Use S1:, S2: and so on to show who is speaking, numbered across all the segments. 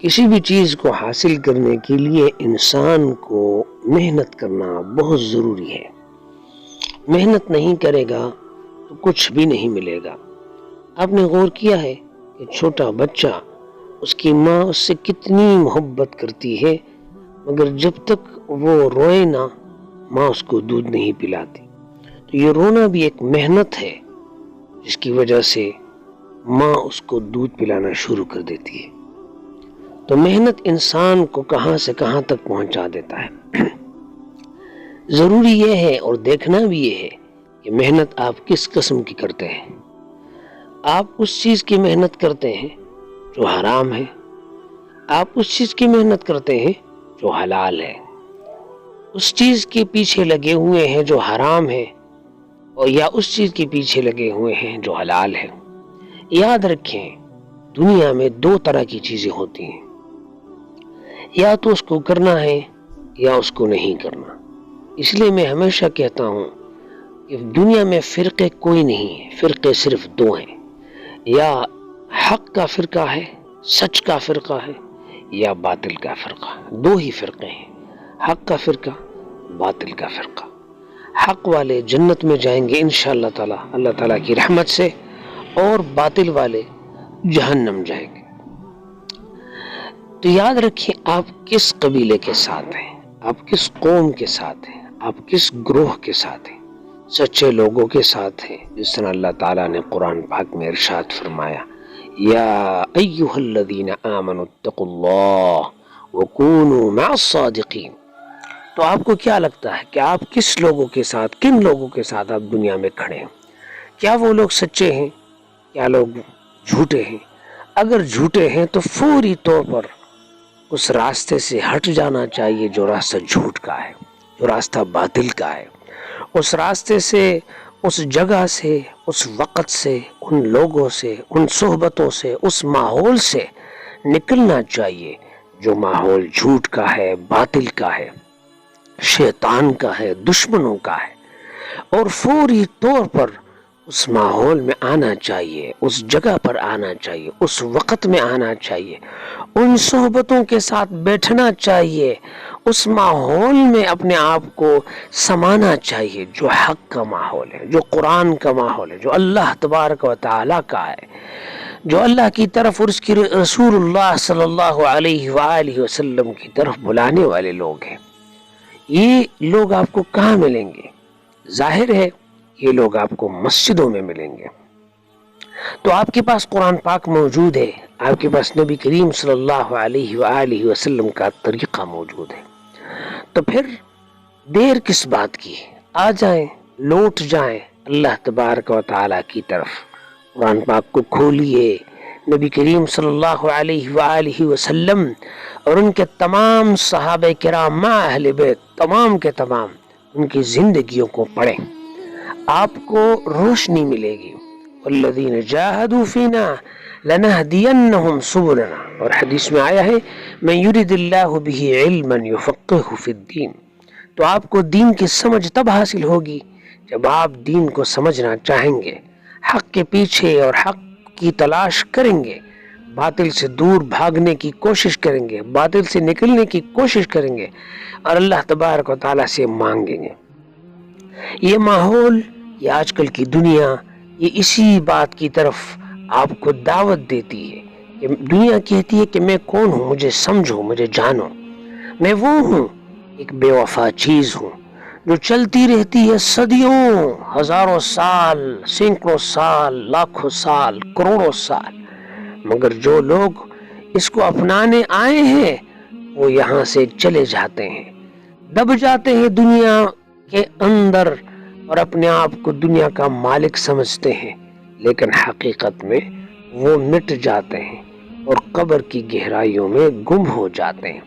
S1: کسی بھی چیز کو حاصل کرنے کے لیے انسان کو محنت کرنا بہت ضروری ہے. محنت نہیں کرے گا تو کچھ بھی نہیں ملے گا. آپ نے غور کیا ہے کہ چھوٹا بچہ، اس کی ماں اس سے کتنی محبت کرتی ہے، مگر جب تک وہ روئے نہ ماں اس کو دودھ نہیں پلاتی. تو یہ رونا بھی ایک محنت ہے جس کی وجہ سے ماں اس کو دودھ پلانا شروع کر دیتی ہے. تو محنت انسان کو کہاں سے کہاں تک پہنچا دیتا ہے. ضروری یہ ہے اور دیکھنا بھی یہ ہے کہ محنت آپ کس قسم کی کرتے ہیں. آپ اس چیز کی محنت کرتے ہیں جو حرام ہے، آپ اس چیز کی محنت کرتے ہیں جو حلال ہے. اس چیز کے پیچھے لگے ہوئے ہیں جو حرام ہے، اور یا اس چیز کے پیچھے لگے ہوئے ہیں جو حلال ہے. یاد رکھیں، دنیا میں دو طرح کی چیزیں ہوتی ہیں، یا تو اس کو کرنا ہے یا اس کو نہیں کرنا. اس لیے میں ہمیشہ کہتا ہوں کہ دنیا میں فرقے کوئی نہیں ہے، فرقے صرف دو ہیں. یا حق کا فرقہ ہے، سچ کا فرقہ ہے، یا باطل کا فرقہ. دو ہی فرقے ہیں، حق کا فرقہ، باطل کا فرقہ. حق والے جنت میں جائیں گے انشاءاللہ تعالی، اللہ تعالیٰ کی رحمت سے، اور باطل والے جہنم جائیں گے. تو یاد رکھیں، آپ کس قبیلے کے ساتھ ہیں، آپ کس قوم کے ساتھ ہیں، آپ کس گروہ کے ساتھ ہیں. سچے لوگوں کے ساتھ ہیں، جس طرح اللہ تعالیٰ نے قرآن پاک میں ارشاد فرمایا، یا ایھا الذین آمنوا اتقوا اللہ وکونوا مع الصادقین. تو آپ کو کیا لگتا ہے کہ آپ کس لوگوں کے ساتھ، کن لوگوں کے ساتھ آپ دنیا میں کھڑے ہیں؟ کیا وہ لوگ سچے ہیں؟ کیا لوگ جھوٹے ہیں؟ اگر جھوٹے ہیں تو فوری طور پر اس راستے سے ہٹ جانا چاہیے جو راستہ جھوٹ کا ہے، جو راستہ باطل کا ہے. اس راستے سے، اس جگہ سے، اس وقت سے، ان لوگوں سے، ان صحبتوں سے، اس ماحول سے نکلنا چاہیے جو ماحول جھوٹ کا ہے، باطل کا ہے، شیطان کا ہے، دشمنوں کا ہے. اور فوری طور پر اس ماحول میں آنا چاہیے، اس جگہ پر آنا چاہیے، اس وقت میں آنا چاہیے، ان صحبتوں کے ساتھ بیٹھنا چاہیے، اس ماحول میں اپنے آپ کو سمانا چاہیے جو حق کا ماحول ہے، جو قرآن کا ماحول ہے، جو اللہ تبارک و تعالیٰ کا ہے، جو اللہ کی طرف اور اس کی رسول اللہ صلی اللہ علیہ وآلہ وسلم کی طرف بلانے والے لوگ ہیں. یہ لوگ آپ کو کہاں ملیں گے؟ ظاہر ہے یہ لوگ آپ کو مسجدوں میں ملیں گے. تو آپ کے پاس قرآن پاک موجود ہے، آپ کے پاس نبی کریم صلی اللہ علیہ وآلہ وسلم کا طریقہ موجود ہے، تو پھر دیر کس بات کی؟ آ جائیں، لوٹ جائیں اللہ تبارک و تعالیٰ کی طرف. قرآن پاک کو کھولیے، نبی کریم صلی اللہ علیہ وآلہ وسلم اور ان کے تمام صحابہ کرام مع اہل بیت، تمام کے تمام ان کی زندگیوں کو پڑھیں، آپ کو روشنی ملے گی. والذین جاہدوا فینا لنہدینہم سبلنا. اور حدیث میں آیا ہے، من یرد اللہ بہ علما یفقہہ فی الدین. تو آپ کو دین کی سمجھ تب حاصل ہوگی جب آپ دین کو سمجھنا چاہیں گے، حق کے پیچھے اور حق کی تلاش کریں گے، باطل سے دور بھاگنے کی کوشش کریں گے، باطل سے نکلنے کی کوشش کریں گے، اور اللہ تبارک و تعالیٰ سے مانگیں گے. یہ ماحول، یہ آج کل کی دنیا، یہ اسی بات کی طرف آپ کو دعوت دیتی ہے کہ دنیا کہتی ہے کہ میں کون ہوں، مجھے سمجھو، مجھے جانو. میں وہ ہوں، ایک بے وفا چیز ہوں جو چلتی رہتی ہے صدیوں، ہزاروں سال، سینکڑوں سال، لاکھوں سال، کروڑوں سال. مگر جو لوگ اس کو اپنانے آئے ہیں وہ یہاں سے چلے جاتے ہیں، دب جاتے ہیں دنیا کے اندر اور اپنے آپ کو دنیا کا مالک سمجھتے ہیں، لیکن حقیقت میں وہ مٹ جاتے ہیں اور قبر کی گہرائیوں میں گم ہو جاتے ہیں.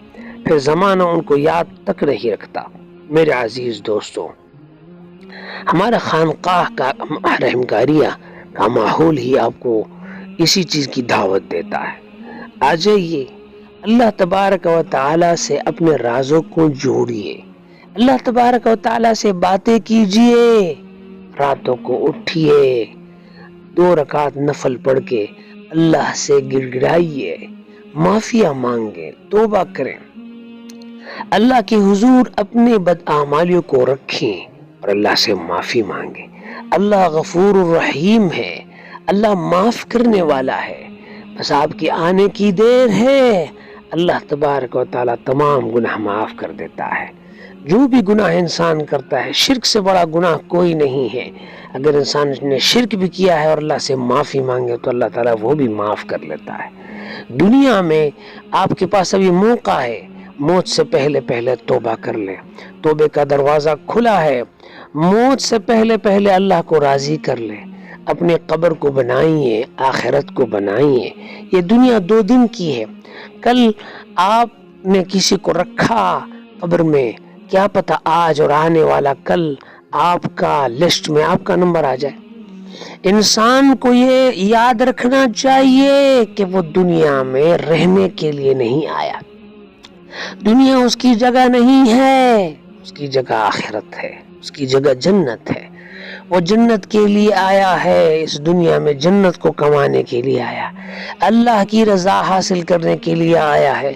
S1: پھر زمانہ ان کو یاد تک نہیں رکھتا. میرے عزیز دوستوں، ہمارا خانقاہ کا رحمکاریہ کا ماحول ہی آپ کو اسی چیز کی دعوت دیتا ہے. آ جائیے، اللہ تبارک و تعالیٰ سے اپنے رازوں کو جوڑیے، اللہ تبارک و تعالیٰ سے باتیں کیجیے، راتوں کو اٹھیے، 2 رکعت نفل پڑھ کے اللہ سے گڑ گڑائیے، معافیاں مانگیں، توبہ کریں، اللہ کے حضور اپنے بدعمالیوں کو رکھیں اور اللہ سے معافی مانگیں۔ اللہ غفور الرحیم ہے، اللہ معاف کرنے والا ہے، بس آپ کے آنے کی دیر ہے۔ اللہ تبارک و تعالیٰ تمام گناہ معاف کر دیتا ہے۔ جو بھی گناہ انسان کرتا ہے، شرک سے بڑا گناہ کوئی نہیں ہے۔ اگر انسان نے شرک بھی کیا ہے اور اللہ سے معافی مانگے تو اللہ تعالیٰ وہ بھی معاف کر لیتا ہے۔ دنیا میں آپ کے پاس ابھی موقع ہے، موت سے پہلے پہلے توبہ کر لیں، توبے کا دروازہ کھلا ہے۔ موت سے پہلے پہلے اللہ کو راضی کر لیں، اپنے قبر کو بنائیے، آخرت کو بنائیے۔ یہ دنیا 2 دن کی ہے، کل آپ نے کسی کو رکھا قبر میں، کیا پتہ آج اور آنے والا کل آپ کا لسٹ میں آپ کا نمبر آ جائے۔ انسان کو یہ یاد رکھنا چاہیے کہ وہ دنیا میں رہنے کے لیے نہیں آیا، دنیا اس کی جگہ نہیں ہے، اس کی جگہ آخرت ہے، اس کی جگہ جنت ہے۔ وہ جنت کے لیے آیا ہے، اس دنیا میں جنت کو کمانے کے لیے آیا، اللہ کی رضا حاصل کرنے کے لیے آیا ہے،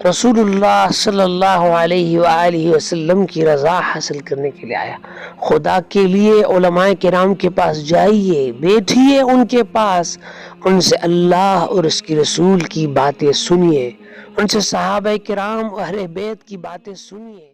S1: رسول اللہ صلی اللہ علیہ وآلہ وسلم کی رضا حاصل کرنے کے لیے آیا۔ خدا کے لیے علماء کرام کے پاس جائیے، بیٹھیے ان کے پاس، ان سے اللہ اور اس کی رسول کی باتیں سنیے، ان سے صحابہ کرام و اہل بیت کی باتیں سنیے۔